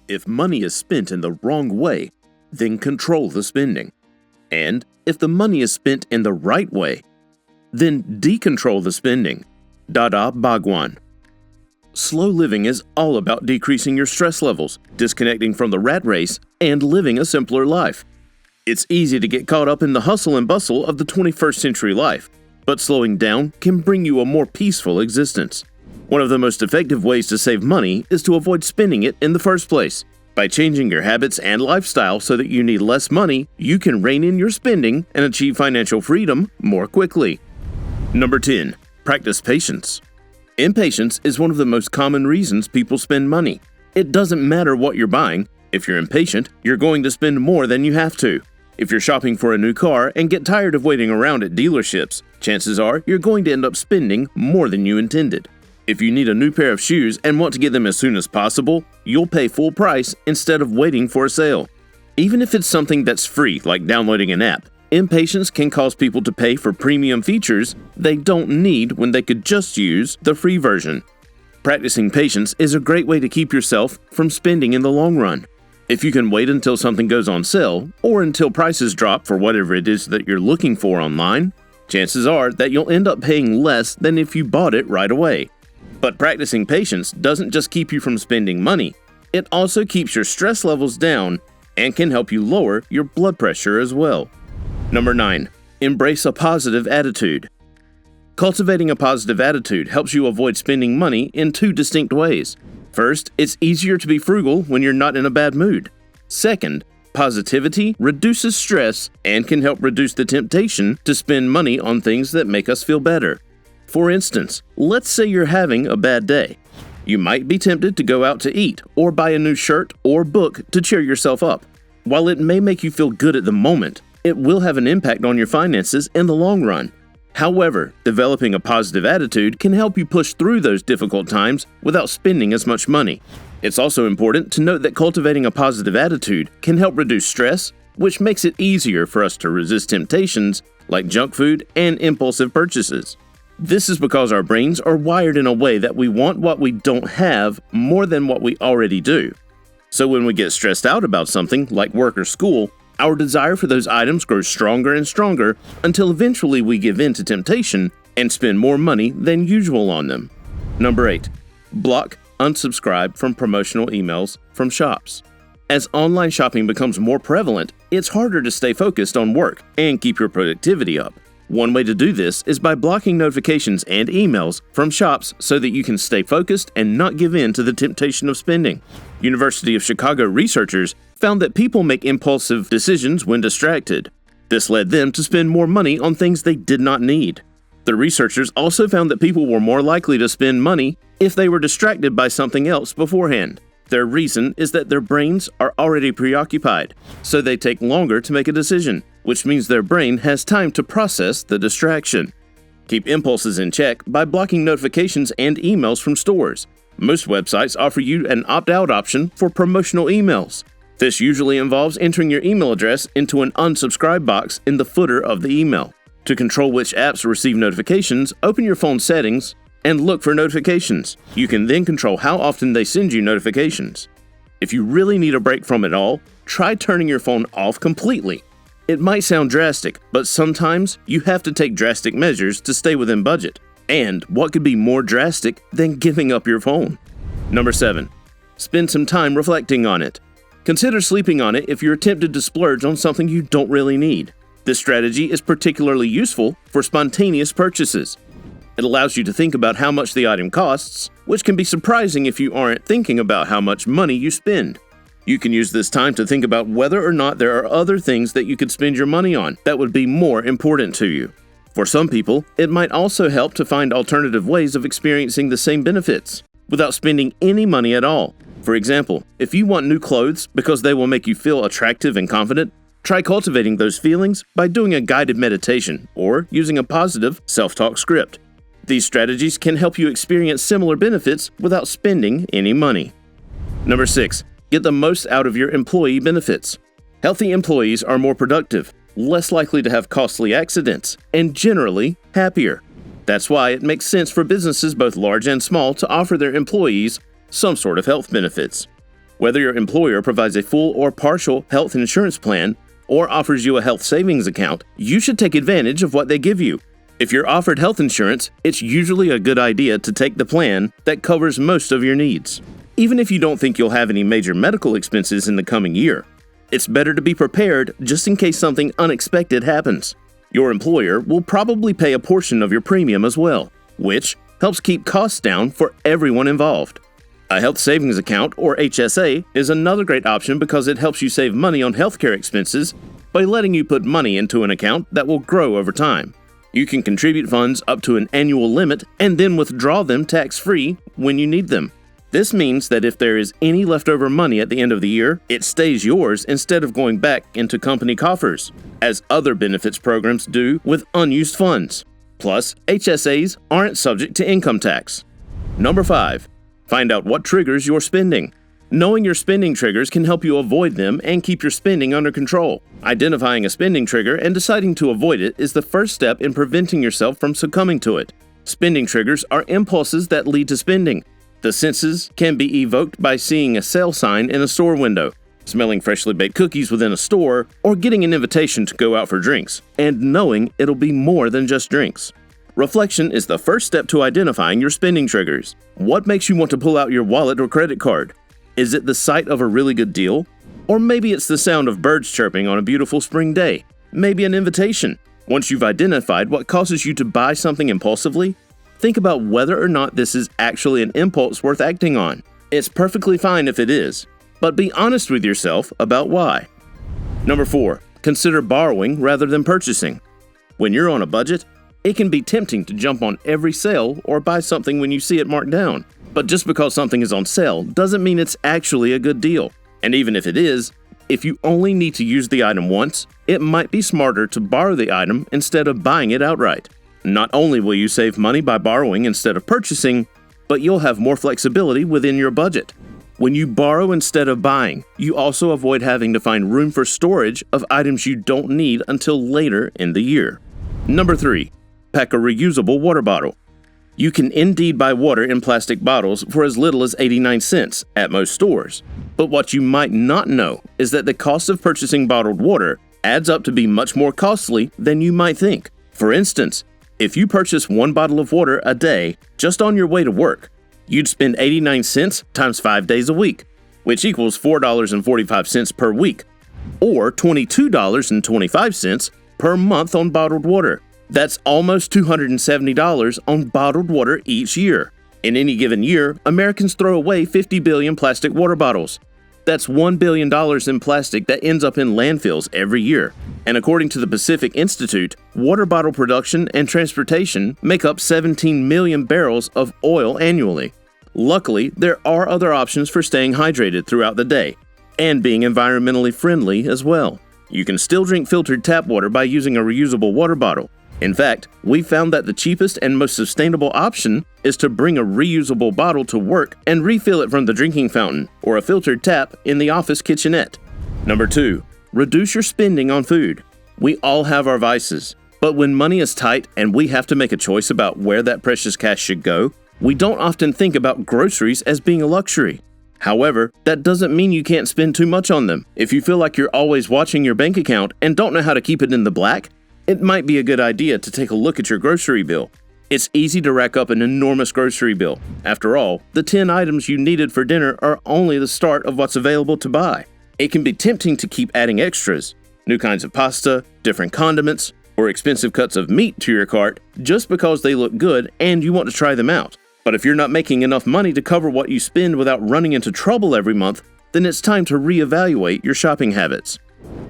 If money is spent in the wrong way, then control the spending. And if the money is spent in the right way, then decontrol the spending. Dada Bhagwan. Slow living is all about decreasing your stress levels, disconnecting from the rat race, and living a simpler life. It's easy to get caught up in the hustle and bustle of the 21st century life, but slowing down can bring you a more peaceful existence. One of the most effective ways to save money is to avoid spending it in the first place. By changing your habits and lifestyle so that you need less money, you can rein in your spending and achieve financial freedom more quickly. Number 10. Practice patience. Impatience is one of the most common reasons people spend money. It doesn't matter what you're buying. If you're impatient, you're going to spend more than you have to. If you're shopping for a new car and get tired of waiting around at dealerships, chances are you're going to end up spending more than you intended. If you need a new pair of shoes and want to get them as soon as possible, you'll pay full price instead of waiting for a sale. Even if it's something that's free, like downloading an app, impatience can cause people to pay for premium features they don't need when they could just use the free version. Practicing patience is a great way to keep yourself from spending in the long run. If you can wait until something goes on sale, or until prices drop for whatever it is that you're looking for online, chances are that you'll end up paying less than if you bought it right away. But practicing patience doesn't just keep you from spending money, it also keeps your stress levels down and can help you lower your blood pressure as well. Number 9. Embrace a positive attitude. Cultivating a positive attitude helps you avoid spending money in two distinct ways. First, it's easier to be frugal when you're not in a bad mood. Second, positivity reduces stress and can help reduce the temptation to spend money on things that make us feel better. For instance, let's say you're having a bad day. You might be tempted to go out to eat or buy a new shirt or book to cheer yourself up. While it may make you feel good at the moment, it will have an impact on your finances in the long run. However, developing a positive attitude can help you push through those difficult times without spending as much money. It's also important to note that cultivating a positive attitude can help reduce stress, which makes it easier for us to resist temptations like junk food and impulsive purchases. This is because our brains are wired in a way that we want what we don't have more than what we already do. So when we get stressed out about something like work or school, our desire for those items grows stronger and stronger until eventually we give in to temptation and spend more money than usual on them. Number 8. Block, unsubscribe from promotional emails from shops. As online shopping becomes more prevalent, it's harder to stay focused on work and keep your productivity up. One way to do this is by blocking notifications and emails from shops so that you can stay focused and not give in to the temptation of spending. University of Chicago researchers found that people make impulsive decisions when distracted. This led them to spend more money on things they did not need. The researchers also found that people were more likely to spend money if they were distracted by something else beforehand. Their reason is that their brains are already preoccupied, so they take longer to make a decision, which means their brain has time to process the distraction. Keep impulses in check by blocking notifications and emails from stores. Most websites offer you an opt-out option for promotional emails. This usually involves entering your email address into an unsubscribe box in the footer of the email. To control which apps receive notifications, open your phone settings and look for notifications. You can then control how often they send you notifications. If you really need a break from it all, try turning your phone off completely. It might sound drastic, but sometimes you have to take drastic measures to stay within budget. And what could be more drastic than giving up your phone? Number 7. Spend some time reflecting on it. Consider sleeping on it if you're tempted to splurge on something you don't really need. This strategy is particularly useful for spontaneous purchases. It allows you to think about how much the item costs, which can be surprising if you aren't thinking about how much money you spend. You can use this time to think about whether or not there are other things that you could spend your money on that would be more important to you. For some people, it might also help to find alternative ways of experiencing the same benefits without spending any money at all. For example, if you want new clothes because they will make you feel attractive and confident, try cultivating those feelings by doing a guided meditation or using a positive self-talk script. These strategies can help you experience similar benefits without spending any money. Number 6. Get the most out of your employee benefits. Healthy employees are more productive, less likely to have costly accidents, and generally happier. That's why it makes sense for businesses both large and small to offer their employees some sort of health benefits. Whether your employer provides a full or partial health insurance plan or offers you a health savings account, you should take advantage of what they give you. If you're offered health insurance, it's usually a good idea to take the plan that covers most of your needs. Even if you don't think you'll have any major medical expenses in the coming year, it's better to be prepared just in case something unexpected happens. Your employer will probably pay a portion of your premium as well, which helps keep costs down for everyone involved. A health savings account, or HSA, is another great option because it helps you save money on healthcare expenses by letting you put money into an account that will grow over time. You can contribute funds up to an annual limit and then withdraw them tax-free when you need them. This means that if there is any leftover money at the end of the year, it stays yours instead of going back into company coffers, as other benefits programs do with unused funds. Plus, HSAs aren't subject to income tax. Number 5. Find out what triggers your spending. Knowing your spending triggers can help you avoid them and keep your spending under control. Identifying a spending trigger and deciding to avoid it is the first step in preventing yourself from succumbing to it. Spending triggers are impulses that lead to spending. The senses can be evoked by seeing a sale sign in a store window, smelling freshly baked cookies within a store, or getting an invitation to go out for drinks, and knowing it'll be more than just drinks. Reflection is the first step to identifying your spending triggers. What makes you want to pull out your wallet or credit card? Is it the sight of a really good deal? Or maybe it's the sound of birds chirping on a beautiful spring day. Maybe an invitation. Once you've identified what causes you to buy something impulsively, think about whether or not this is actually an impulse worth acting on. It's perfectly fine if it is, but be honest with yourself about why. Number 4. Consider borrowing rather than purchasing. When you're on a budget, it can be tempting to jump on every sale or buy something when you see it marked down. But just because something is on sale doesn't mean it's actually a good deal. And even if it is, if you only need to use the item once, it might be smarter to borrow the item instead of buying it outright. Not only will you save money by borrowing instead of purchasing, but you'll have more flexibility within your budget. When you borrow instead of buying, you also avoid having to find room for storage of items you don't need until later in the year. Number 3. Pack a reusable water bottle. You can indeed buy water in plastic bottles for as little as 89 cents at most stores. But what you might not know is that the cost of purchasing bottled water adds up to be much more costly than you might think. For instance, if you purchase 1 bottle of water a day just on your way to work, you'd spend 89 cents times 5 days a week, which equals $4.45 per week, or $22.25 per month on bottled water. That's almost $270 on bottled water each year. In any given year, Americans throw away 50 billion plastic water bottles. That's $1 billion in plastic that ends up in landfills every year. And according to the Pacific Institute, water bottle production and transportation make up 17 million barrels of oil annually. Luckily, there are other options for staying hydrated throughout the day, and being environmentally friendly as well. You can still drink filtered tap water by using a reusable water bottle. In fact, we found that the cheapest and most sustainable option is to bring a reusable bottle to work and refill it from the drinking fountain or a filtered tap in the office kitchenette. Number 2. Reduce your spending on food. We all have our vices, but when money is tight and we have to make a choice about where that precious cash should go, we don't often think about groceries as being a luxury. However, that doesn't mean you can't spend too much on them. If you feel like you're always watching your bank account and don't know how to keep it in the black, it might be a good idea to take a look at your grocery bill. It's easy to rack up an enormous grocery bill. After all, the 10 items you needed for dinner are only the start of what's available to buy. It can be tempting to keep adding extras, new kinds of pasta, different condiments, or expensive cuts of meat to your cart just because they look good and you want to try them out. But if you're not making enough money to cover what you spend without running into trouble every month, then it's time to reevaluate your shopping habits.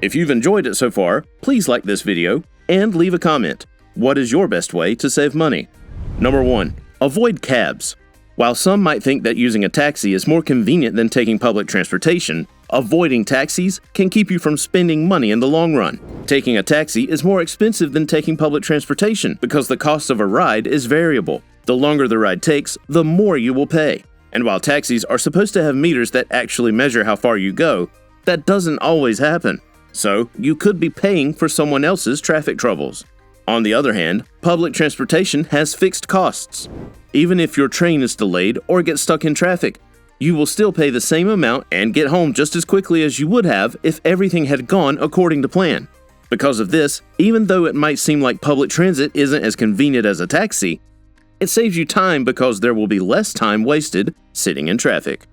If you've enjoyed it so far, please like this video and leave a comment. What is your best way to save money? Number 1. Avoid cabs. While some might think that using a taxi is more convenient than taking public transportation, avoiding taxis can keep you from spending money in the long run. Taking a taxi is more expensive than taking public transportation because the cost of a ride is variable. The longer the ride takes, the more you will pay. And while taxis are supposed to have meters that actually measure how far you go, that doesn't always happen. So, you could be paying for someone else's traffic troubles. On the other hand, public transportation has fixed costs. Even if your train is delayed or gets stuck in traffic, You will still pay the same amount and get home just as quickly as you would have if everything had gone according to plan. Because of this, even though it might seem like public transit isn't as convenient as a taxi, it saves you time because there will be less time wasted sitting in traffic.